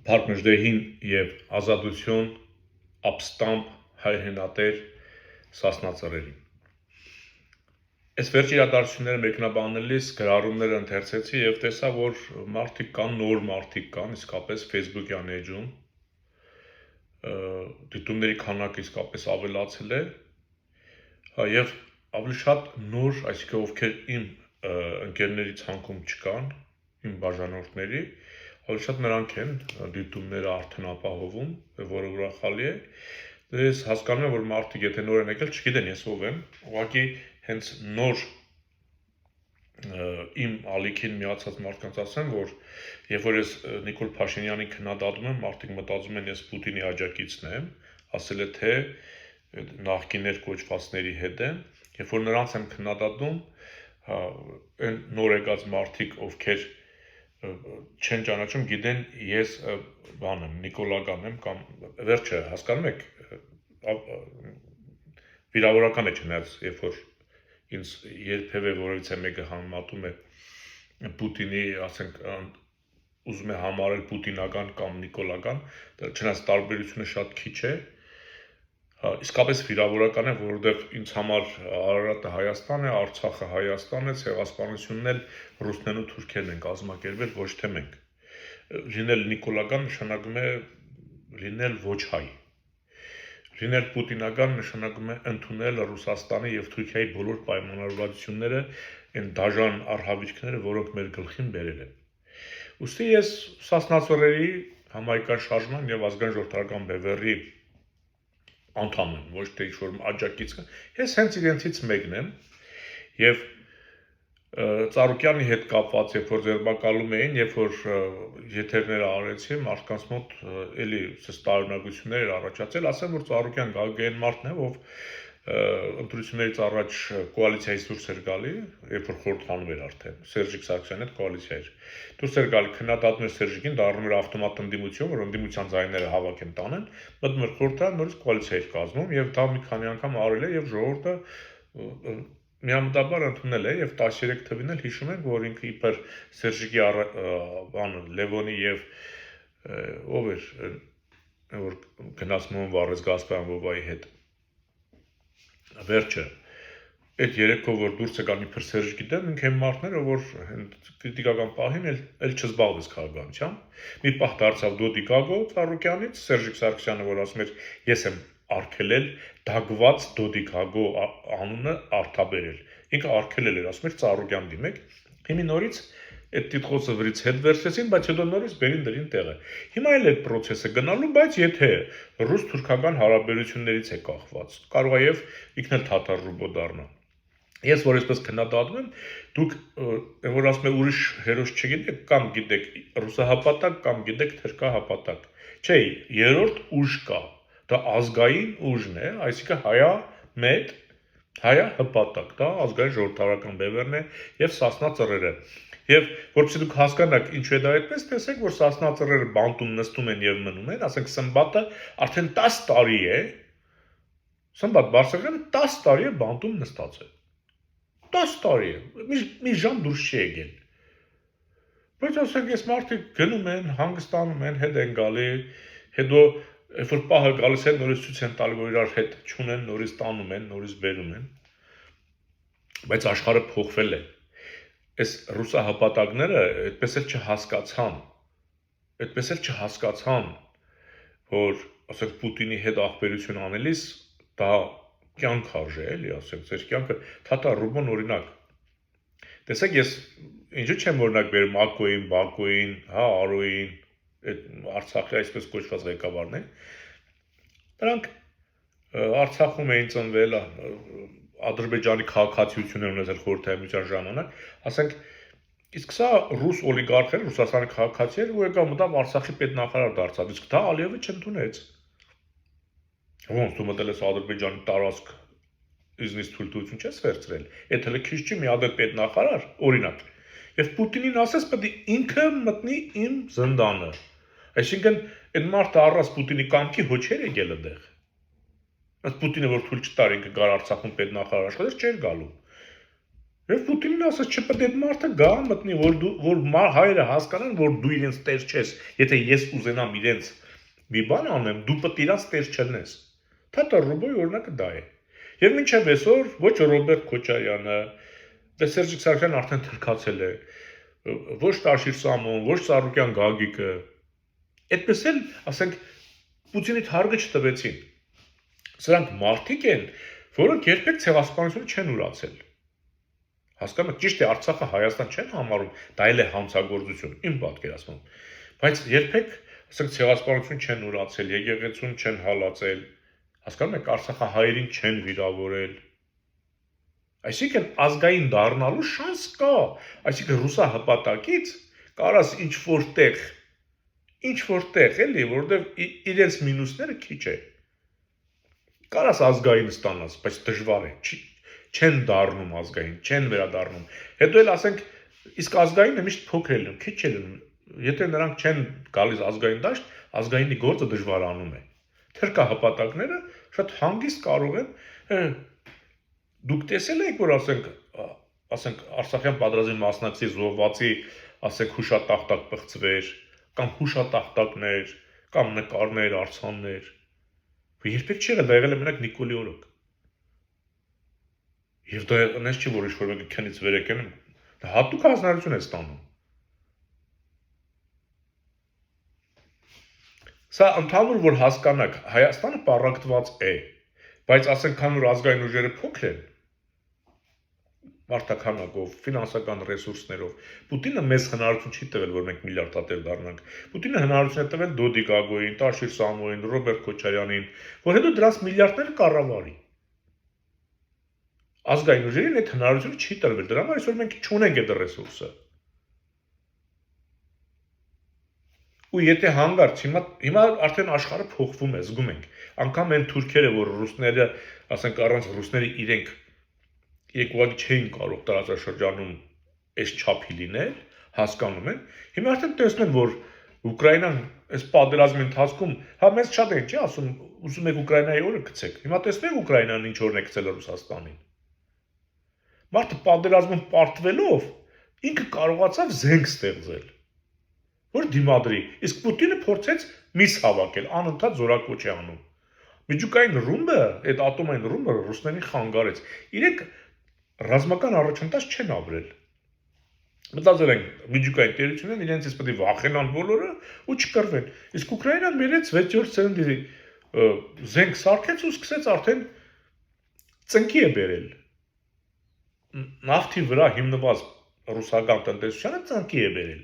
Փառքնժդեհին եւ ազատություն ապստամբ հայրենատեր Սասնա Ծռերին։ Այս վերջ իրադարձությունները մեկնաբանելիս գրառումները ընթերցեցի եւ տեսա, որ մարդիկ կան, նոր մարդիկ կան, իսկապես Facebook-յան էջում դիտումների քանակը իսկապես ավելացել է, եւ ավելի շատ նոր, այսինքն ովքեր իմ ընկերների ցանկում չկան, իմ բաժանորդների, ավելի շատ նրանք են դիտումները արդեն ապահովում, որը ուրախալի է։ Ես հասկանում եմ, որ մարդիկ եթե նոր են եկել, չգիտեն ես ով եմ, ուղղակի հենց նոր իմ ալիքին միացած մարդկանց ասեմ, որ երբ որ ես Նիկոլ Փաշինյանին քննադատում եմ, մարդիկ մտածում են ես Պուտինի աջակիցն եմ, ասել է թե նախկիներ կոչվածների հետ եմ, երբ որ նրանց եմ քննադատում, այն նոր եկած մարդիկ, ովքեր չեն ճանաչում, գիտեն ես բան եմ, Նիկոլական եմ կամ վերջը հասկանում եք, վիրավորական է չնայած, երբ որ ինձ երբևէ որևիցե մեկը համեմատում է Պուտինի, ասենք, ուզում է համարել պուտինական կամ նիկոլական, չնայած տարբերությունը շատ քիչ է, իսկապես վիրավորական է, որովհետև ինձ համար Արարատը Հայաստան է, Արցախը Հայաստան է, ցեղասպանությունն էլ ռուսներն ու թուրքերն են կազմակերպել, ոչ թե մենք։ Լինել նիկոլական նշանակում է լինել ոչ հայ։ Լինել պուտինական նշանակում է ընդունել Ռուսաստանի եւ Թուրքիայի բոլոր պայմանավորվածությունները, այն դաժան արհավիրքները, որոնք մեր գլխին բերել են։ Ուստի ես Սասնա Ծռերի համայնքային շարժման եւ ազգային ժողովրդական բևեռի անդամ եմ, ոչ թե ինչ-որ աջակից։ Ես հենց իրենցից մեկն եմ եւ Ծառուկյանի հետ կապված, երբ որ ձերբակալում էին, երբ որ եթերները արեցի, մարդկանց մոտ էլի տարօրինակություններ առաջացել, ասեմ, որ Ծառուկյան Գագեն մարդն է, ով ընտրություններից առաջ կոալիցիայից դուրս էր գալի, երբ որ խորհրդանում էր արդեն, Սերժիկ Սարգսյանի հետ կոալիցիա էր։ Դուրս էր գալի, քննադատում էր Սերժիկին, դառնում էր ավտոմատ ընդդիմություն, որ ընդդիմության ձայները հավաքեն տանեն, մտնում էր խորհրդարան, նորից կոալիցիա էր կազմում եւ դա մի քանի անգամ արել է եւ ժողովուրդը միամտաբար ընդունել է եւ 13 թվին էլ հիշում ենք, որ ինքը իբր Սերժիկի բանը Լևոնի եւ ով էր որ գնաց մոն վառեց Գասպարյան Բոբայի հետ վերջը այդ երեքով որ դուրս եկան իբր Սերժիկի դեմ ինքը մարդները որ քրիտիկական պահին էլ չզբաղվեց քաղաքականությամբ մի պահ դարձավ Դոդիկագո Ծառուկյանից Սերժիկ Սարգսյանը որ ասում էր ես եմ արգելել դագված Դոդիկագո անունը արդաբերել ինքը արգելել էր ասում էր Ծառուկյան դիմեք հիմի նորից այդ տիտղոսը վրից հետ վերցրեցին բայց հետո նորից բերին դրին տեղը հիմա էլ այդ process-ը գնալու բայց եթե ռուս-թուրքական հարաբերություններից է կախված կարող է եւ ինքն էլ թաթար ռուբո դառնա ես որ այսպես քննադատում եմ դուք որ ասում եք ուրիշ հերոս չգիտեք կամ գիտեք ռուսահապատակ կամ գիտեք թրքահապատակ չէ երրորդ ուժ կա դա ազգային ուժն է այսինքն հայա մետ հայա հպատակ դա ազգային ժողովրդական բևեռն է եւ Սասնա Ծռերը եւ որովհետեւ դուք հասկանաք ինչու է դա այդպես տեսեք որ Սասնա Ծռերը բանտում նստում են եւ մնում են ասենք Սմբատը արդեն 10 տարի է Սմբատ Բարսեղյանը 10 տարի է բանտում նստած է 10 տարի է մի ժամ դուրս չի եկել բայց ասենք ես մարդիկ գնում են հանգստանում են հետ են գալի հետո երբ որ պահը գալիս է նորից ցույց են տալի որ իրար հետ չունեն նորից տանում են նորից բերում են բայց աշխարհը փոխվել է այս ռուսահապատակները այդպես էլ չհասկացան որ ասենք Պուտինի հետ ախբերություն անելիս դա կյանք արժե էլի ասենք ձեր կյանքը թաթա ռուբոն օրինակ տեսեք ես ինչու չեմ օրինակ բերում Ակոյին, Բակոյին, հա Արոյին այդ Արցախի այսպես կոչված ղեկավարներ նրանք Արցախում էին ծնվել Ադրբեջանի քաղաքացիություն ունեցել խորհրդային միության ժամանակ ասենք իսկ սա ռուս օլիգարխեր Ռուսաստանի քաղաքացիներ ու եկավ մտավ Արցախի պետնախարար դարձավ իսկ դա Ալիևը չընդունեց ոնց դու մտել ես Ադրբեջանի տարածք իզնից թույլտվություն չես վերցրել այդ հələ քիչ չի մի հատ պետնախարար օրինակ եւ Պուտինին ասես պետք է ինքը մտնի իմ զնդանը այսինքն այդ մարդը առած Պուտինի կամքի ոչ էր եկել այդտեղ այս Պուտինը որ թույլ չտար ինքը գար Արցախում պետնախարար աշխատեր չէր գալու Եվ Պուտինն ասաց չպետք է մարդը գա մտնի, որ հայերը հասկանան, որ դու իրենց տեր չես, եթե ես ուզենամ իրենց մի բան անեմ, դու պետք է իրաց տեր չլնես։ Թաթա Ռուբոյի օրինակը դա է։ Եվ մինչև այսօր ոչ Ռոբերտ Քոչարյանը, դե Սերժիկ Սարգսյանն արդեն թրքացել է, ոչ Տաշիր Սամոն, ոչ Սարոկյան Գագիկը, այդպես էլ, ասենք, Պուտինի թարգը չտվեցին։ Սրանք մարդիկ են, որոնք երբեք ցեղասպանությունը չեն ուրացել։ Հասկանում եք, ճիշտ է, Արցախը Հայաստան չեն համարում, դա էլ է հանցագործություն, իմ պատկերացմամբ, բայց երբեք, ասենք, ցեղասպանություն չեն ուրացել, եկեղեցուն չեն հալածել, հասկանում եք, արցախահայերին չեն վիրավորել։ Այսինքն ազգային դառնալու շանս կա, այսինքն ռուսահպատակից կարաս ինչ որտեղ էլի, որովհետև իրենց մինուսները քիչ է։ Կարաս ազգային ստանաս, բայց դժվար է, չեն դառնում ազգային, չեն վերադառնում։ Հետո էլ ասենք, իսկ ազգայինը միշտ փոքր է լինում, քիչ է լինում։ Եթե նրանք չեն գալիս ազգային դաշտ, ազգայինի գործը դժվարանում է։ Թրքահպատակները շատ հանգիստ կարող են դուք տեսել եք, որ ասենք Արցախյան պատերազմի մասնակցի զոհվածի, ասենք հուշատախտակ պղծվեր, կամ հուշատախտակներ, կամ նկարներ, արձաններ։ Երբեք չի եղել, դա եղել է մենակ Նիկոլի օրոք։ Եվ դա այնպես չի, որ ինչ-որ մեկը քնից վեր եկեն, դա հատուկ հանձնարարություն է ստանում։ Սա ընդհանուր որ հասկանաք, Հայաստանը պառակտված է, բայց ասենք քան որ ազգային ուժերը փոքր են, մարդաքանակով, ֆինանսական ռեսուրսներով, Պուտինը մեզ հնարավորություն չի տվել, որ մենք միլիարդատեր դառնանք։ Պուտինը հնարավորություն է տվել Դոդի Գագոյին, Տաշիր Սամոյին, Ռոբերտ Քոչարյանին, որ հետո դրանց միլիարդները կառավարի։ Ազգային ուժերին այդ հնարավորությունը չի տրվել, դրա համար այսօր մենք չունենք այդ ռեսուրսը։ Ու եթե հանգարց հիմա արդեն աշխարհը փոխվում է, զգում ենք։ Անկամ այն թուրքերը, որ ռուսները, ասենք առանց ռուսների իրենք ուղղակի չէին կարող տարածաշրջանում այս չափի լինել, հասկանում են։ Հիմա արդեն տեսնում են, որ Ուկրաինան այս պատերազմի ընթացքում, հա մեզ շատ են, չի ասում, ուզում եք Ուկրաինայի օրը գցեք։ Հիմա տեսնում եք Ուկրաինան ինչ օրն է գցել Ռուսաստանին։ Մարդը պատերազմում պարտվելով ինքը կարողացավ զենք ստեղծել, որ դիմադրի, իսկ Պուտինը փորձեց միս հավաքել, անընդհատ զորակոչ է անում։ Միջուկային ռումբը, այդ ատոմային ռումբը ռուսներին խանգարեց։ Իրենք ռազմական առաջընթաց չեն ապրել։ Մտածել են միջուկային տերություններն իրենցից պետք է վախենան բոլորը ու չկռվեն։ Իսկ Ուկրաինան բերեց 6-րդ սերնդի զենք սարքեց ու սկսեց արդեն ծնկի է բերել։ Նավթի վրա հիմնված ռուսական տնտեսությանը ծնկի է բերել։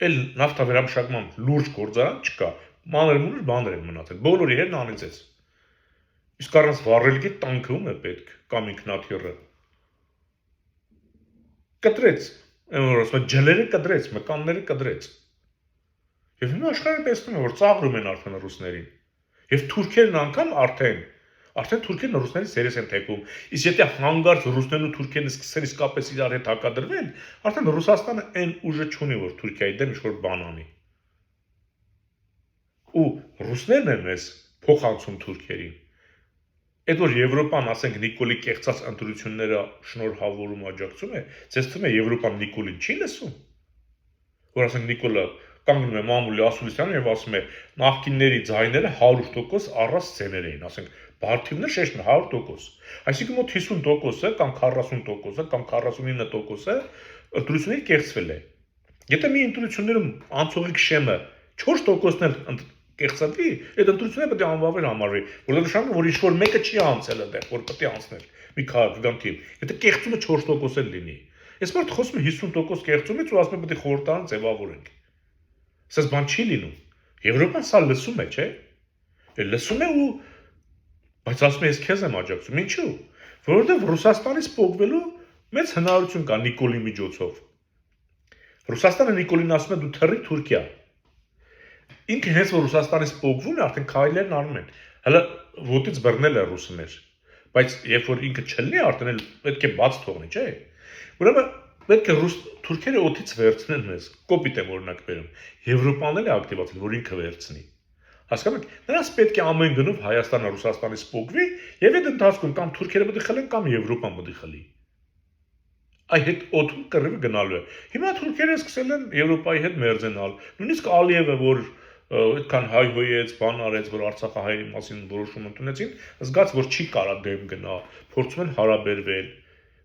Էլ նավթավերամշակման լուրջ գործարան չկա, մանր-մունր բաներ են մնացել, բոլորի հետ անիծեց։ Իսկ առանց վառելիքի տանկը ում է պետք, կամ ինքնաթիռը։ Կտրեց, որ ասում են ջլերը կտրեց, մկանները կտրեց։ Եվ հիմա աշխարհը տեսնում է, որ ծաղրում են արդեն ռուսներին։ Եվ թուրքերն անգամ արդեն թուրքերն ռուսների սերես են թեքում։ Իսկ եթե հանգարց ռուսներն ու թուրքերն սկսեն իսկապես իրար հետ հակադրվել, արդեն Ռուսաստանը այն ուժը չունի, որ Թուրքիայի դեմ ինչ-որ բան անի։ Ու ռուսներն են մեզ փոխանցում թուրքերին։ Այդ որ Եվրոպան, ասենք, Նիկոլի կեղծած ընտրությունները շնորհավորում աջակցում է, ցես թվում է Եվրոպան Նիկոլին չի լսում։ Որ ասենք Նիկոլը կանգնում է մամուլի ասուլիսյանը եւ ասում է նախկինների ձայները 100% առած սցեներ էին, ասենք, բարթիվներ շեշտն 100%։ Այսինքն մոտ 50%-ը կամ 40%-ը կամ 49%-ը ընտրությունների կեղծվել է։ Եթե մի ընտրություններում անցողիկ շեմը 4%-ն էլ կեղծվի, այդ ընտրությունները պետք է անվավեր համարվի, որովհետեւ նշանակում որ ինչ-որ մեկը չի անցել այդտեղ, որ պետք է անցնել մի քաղաքական թիմ։ Եթե կեղծումը 4% էլ լինի, այս մարդը խոսում է 50% կեղծումից ու ասում է պետք է խորհրդարան ձևավորենք։ Սա բան չի լինում։ Եվրոպան սա լսում է, չէ՞։ Լսում է ու բայց ասում է ես քեզ եմ աջակցում։ Ինչու՞։ Որովհետեւ Ռուսաստանից փոխվելու մեծ հնարավորություն կա Նիկոլի միջոցով։ Ռուսաստանը Նիկոլին ասում է դու թռի Թուրքիա։ Ինքը հենց որ Ռուսաստանից փոխվում է, արդեն քայլերն անում են։ Հələ ոտից բռնել է ռուսներ, բայց երբ որ ինքը չլինի, արդեն էլ պետք է բաց թողնի, չէ՞։ Ուրեմն պետք է թուրքերը օդից վերցնեն մեզ։ Կոպիտ եմ օրինակ բերում։ Եվրոպան էլ է ակտիվացել, որ ինքը վերցնի։ Հասկանում եք, նրանց պետք է ամեն գնով Հայաստանը Ռուսաստանից փոխվի, եւ այդ ընթացքում կամ թուրքերը պետք է խլեն, կամ Եվրոպան պետք է խլի։ Այ հետ օդում կռիվը գնալու է։ Հիմա թուրքերը սկսել են Եվրոպայի հետ մերձենալ։ Նույնիսկ Ալիևը, որ այդքան հայհոյեց, բան արեց, որ Արցախահայերի մասին որոշում ընդունեցին, զգաց, որ չի կարա դեմ գնա, փորձում են հարաբերվել,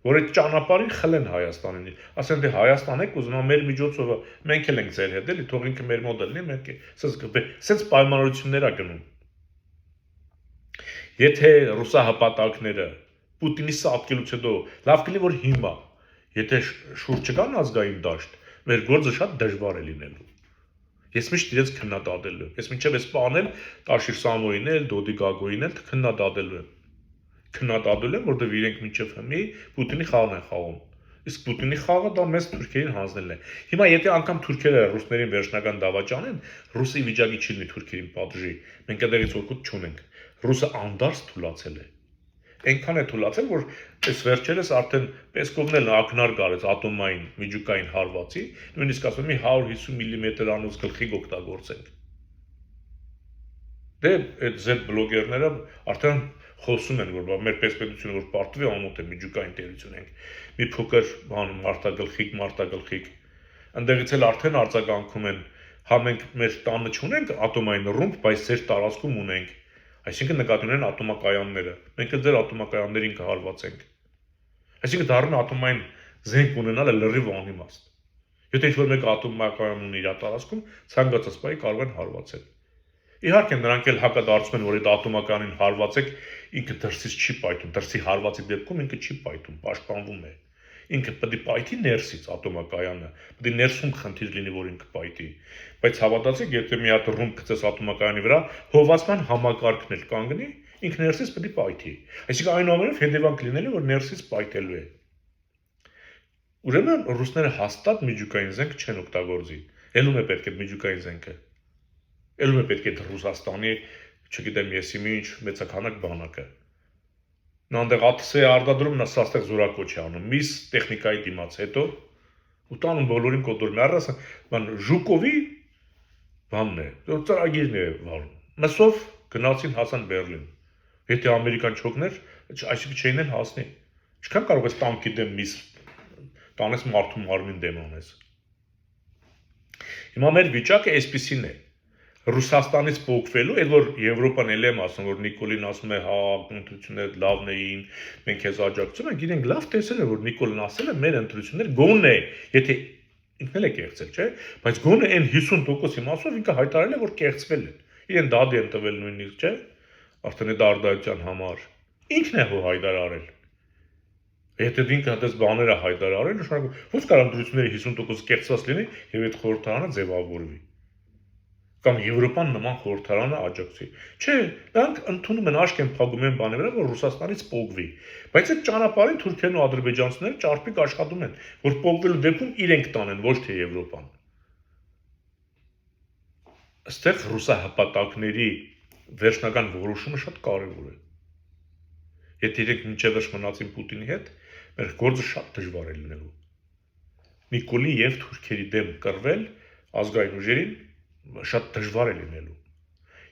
որ այդ ճանապարհին խլեն Հայաստանին։ Ասեն դե Հայաստան եք ուզում մեր միջոցով մենք էլ ենք ձեր հետ, էլի թող ինքը մեր մոդը լինի, մենք սենց պայմանավորություններ ա գնում։ Եթե ռուսահպատակները Պուտինի սատկելուց հետո լավ կլինի, որ հիմա, եթե շուրջ չկան ազգային դաշտ, մեր գործը շատ դժվար է լինելու։ Ես միշտ իրենց քննադատելու եմ։ Ես մինչև այս բանել Տաշիր Սամոյին էլ, Դոդի Գագոյին էլ քննադատելու եմ։ Քննադատելու եմ, որովհետև իրենք մինչև հիմի Պուտինի խաղն են խաղում։ Իսկ Պուտինի խաղը դա մեզ թուրքերին հանձնելն է։ Հիմա եթե անգամ թուրքերը ռուսներին վերջնական դավաճանեն, ռուսի վիճակի չի լինի թուրքերին պատժի։ Մենք այդտեղից օգուտ չունենք։ Ռուսը անդարս թուլացել է։ Այնքան է թուլացել, որ այս վերջերս արդեն Պեսկովն էլ ակնարկ արեց ատոմային միջուկային հարվածի, նույնիսկ ասում մի 150 մմ անոց գլխիկ օգտագործենք։ Դե այդ Z բլոգերները արդեն խոսում են, որ մեր պետությունը որ պարտվի ամոթ է միջուկային տերություն ենք։ Մի փոքր բան մարտագլխիկ, ընդեղից էլ արդեն արձագանքում են, հա մենք մեր տանը չունենք ատոմային ռումբ, բայց ձեր տարածքում ունենք։ Այսինքն նկատի ունեն ատոմակայանները։ Մենք էլ ձեր ատոմակայաններին կհարվածենք։ Այսինքն դառնում է ատոմային զենք ունենալը լրիվ անիմաստ։ Եթե ինչ-որ մեկ ատոմակայան ունի իր տարածքում, ցանկացած բանի կարող են հարվածել։ Իհարկե նրանք էլ հակադարձում են, որ այդ ատոմականին հարվածեք, ինքը դրսից չի պայթում, դրսի հարվածի դեպքում ինքը չի պայթում, պաշտպանվում է։ Ինքը պետք է պայթի ներսից ատոմակայանը, պետք է ներսում խնդիր լինի, որ ինքը պայթի։ Բայց հավատացեք, եթե մի հատ ռումբ գցես ատոմակայանի վրա, հովացման համակարգն էլ կանգնի, ինքը ներսից պետք է պայթի։ Այսինքն այնուամենայնիվ հետևանք լինելու, որ ներսից պայթելու է։ Ուրեմն ռուսները հաստատ միջուկային զենք չեն օգտագործի։ Ելում է պետք է միջուկային զենքը։ Ելում է պետք է Ռուսաստանի, չգիտեմ եսի ինչ մեծականակ բանակը։ Նա այնտեղ ԱԹՍ-ի արտադրում նա սաստեղ զորակոչ է անում, միս տեխնիկայի դիմաց հետո ու տանում բոլորին կոտրում։ Առասը բան Ժուկովի բանն է, ծրագիրն է վարում։ Մսով գնացին հասան Բերլին։ Եթե Ամերիկան չօգներ, այսինքն չէին էլ հասնի։ Ինչքան կարող ես տանկի դեմ միս տանես մարդու մարմին դեմ անես։ Հիմա մեր վիճակը այսպեսին է։ Ռուսաստանից փոխվելու, այդ որ Եվրոպան էլ եմ ասում, որ Նիկոլին ասում է, հա, ընտրությունները լավն էին, մենք քեզ աջակցում ենք, իրենք լավ տեսել են, որ Նիկոլին ասել է, մեր ընտրությունները գոնե, եթե ինքն էլ է կեղծել, չէ՞, բայց գոնե այն 50% իմաստով ինքը հայտարարել է, որ կեղծվել են։ Իրեն դադի են տվել նույնիսկ, չէ՞, արդեն այդ արդարության համար։ Ինքն է հո հայտարարել։ Եթե ինքը հատես բաները հայտարարել, նշանակում ո՞ց կարող ընտրությունների 50% կեղծված լինի եւ այդ խորհրդարանը ձևավորվի։ Կամ Եվրոպան նման խորհրդարանը աջակցի։ Չէ, նրանք ընդունում են աշկ են փակում են բանի վրա, որ Ռուսաստանից փոխվի։ Բայց այդ ճանապարհին թուրքերն ու ադրբեջանցիները ճարպիկ աշխատում են, որ փոխվելու դեպքում իրենք տանեն, ոչ թե Եվրոպան։ Այստեղ ռուսահպատակների վերջնական որոշումը շատ կարևոր է։ Եթե իրենք մինչև վերջ մնացին Պուտինի հետ, մեր գործը շատ դժվար է լինելու։ Նիկոլի եւ թուրքերի դեմ կռվել ազգային ուժերին շատ դժվար է լինելու։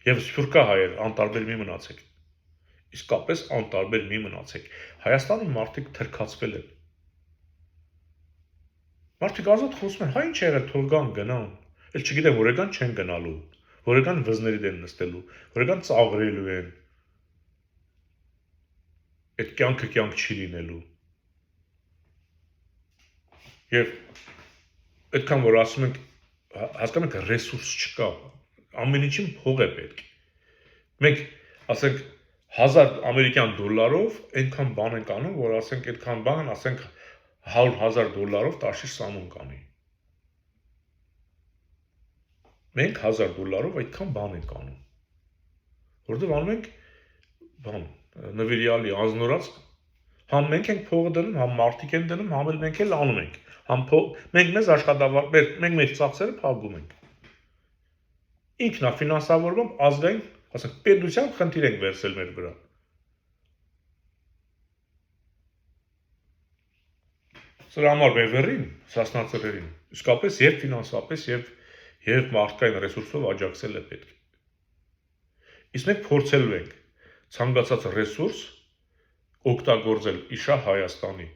Եվ սփյուռքահայեր անտարբեր մի մնացեք։ Իսկապես անտարբեր մի մնացեք։ Հայաստանում մարդիկ թրքացվել են։ Մարդիկ ազատ խոսում են, հա ինչ եղել, թող գան գնան։ Էլ չգիտեմ, որեկան չեն գնալու, որեկան վզների դեմ նստելու, որեկան ծաղրելու են։ Այդ կյանքը կյանք չի լինելու։ Եվ այդքան որ ասում ենք հասկանում եք ռեսուրս չկա, ամեն ինչին փող է պետք։ Մենք ասենք 1000 ամերիկյան դոլարով այնքան բան ենք անում, որ ասենք այդքան բան, ասենք 100,000 դոլարով Տաշիր Սամոն կանի։ Մենք 1000 դոլարով այդքան բան ենք անում։ Որտեվ անում ենք բան, նվիրյալի անznորած, համ մենք ենք փողը դնում, համ մարդիկ են դնում, համ էլ մենք էլ անում ենք։ Մենք մեզ աշխատավար, մենք մեր ծախսերը փակում ենք։ Ինքնաֆինանսավորմամբ ազգային, ասենք, պետությամբ խնդիր ենք վերցել մեր վրա։ Սրա համար բևեռին, սասնածրերին, իսկապես եւ ֆինանսապես եւ մարդկային ռեսուրսով աջակցել է պետք։ Իսկ մենք փորձելու ենք ցանկացած ռեսուրս օգտագործել իշա Հայաստանի,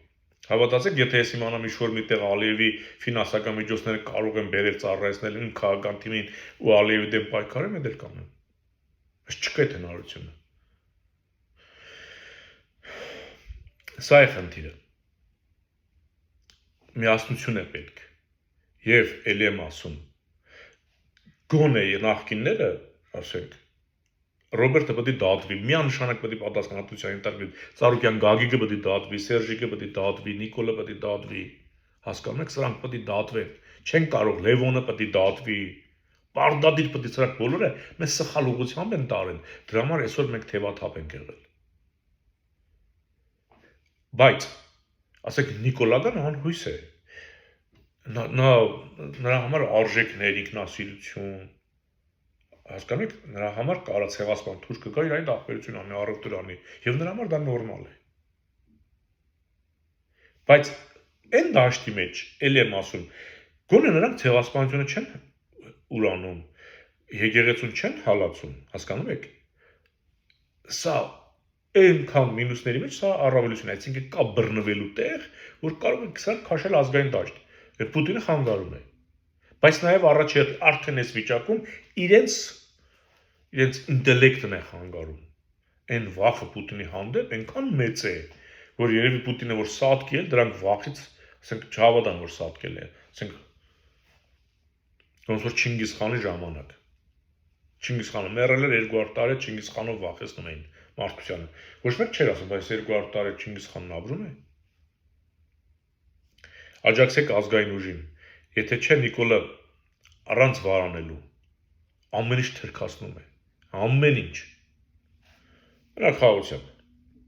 Հավատացեք, եթե ես իմանամ ինչ-որ միտեղ Ալիևի ֆինանսական միջոցները կարող են բերել ծառայեցնել իմ քաղաքական թիմին ու Ալիևի դեմ պայքարեմ, դա էլ կանեմ։ Բայց չկա այդ հնարավորությունը։ Սա է խնդիրը։ Միասնություն է պետք։ Եվ ելի եմ ասում, գոնե նախկինները, ասենք, Ռոբերտը պետք է դատվի, միանշանակ պետք է պատասխանատվության ենթարկվի, Ծառուկյան Գագիկը պետք է դատվի, Սերժիկը պետք է դատվի, Նիկոլը պետք է դատվի, հասկանում եք, սրանք պետք է դատվեն, չեն կարող, Լևոնը պետք է դատվի, Պարդադիր պետք է սրանք բոլորը մեզ սխալ ուղղությամբ են տարել, դրա համար այսօր մենք թևաթափ ենք եղել։ Բայց, ասեք, Նիկոլագան անհույս է, նրա համար արժեքներ, ինքնասիրություն, հասկանում եք, նրա համար կարա ցեղասպան թուրք կգա իր այն ախպերություն անի, առևտուր անի, եւ նրա համար դա նորմալ է։ Բայց այն դաշտի մեջ, ելի եմ ասում, գոնե նրանք ցեղասպանությունը չեն ուրանում, եկեղեցուն չեն հալածում, հասկանում եք։ Սա այնքան մինուսների մեջ սա առավելություն է, այսինքն կա բռնվելու տեղ, որ կարող է սրանք քաշել ազգային դաշտ, եւ Պուտինը խանգարում է։ Բայց նաեւ առաջերտ արդեն այս վիճակում իրենց ինտելեկտն է խանգարում։ Այն վախը Պուտինի հանդեպ այնքան մեծ է, որ երևի Պուտինը որ սատկի էլ դրանք վախից, ասենք չհավատան որ սատկել է, ասենք ոնց որ Չինգիզ խանի ժամանակ։ Չինգիզ խանը մեռել էր 200 տարի, Չինգիզ խանով վախեցնում էին մարդկությանը։ Ոչ մեկ չէր ասում, բայց 200 տարի Չինգիզ խանն ապրում է։ Աջակցեք ազգային ուժին։ Եթե չէ Նիկոլը առանց վարանելու ամեն ինչ թրքացնում է։ Ամեն ինչ։ Հրախաղությամբ։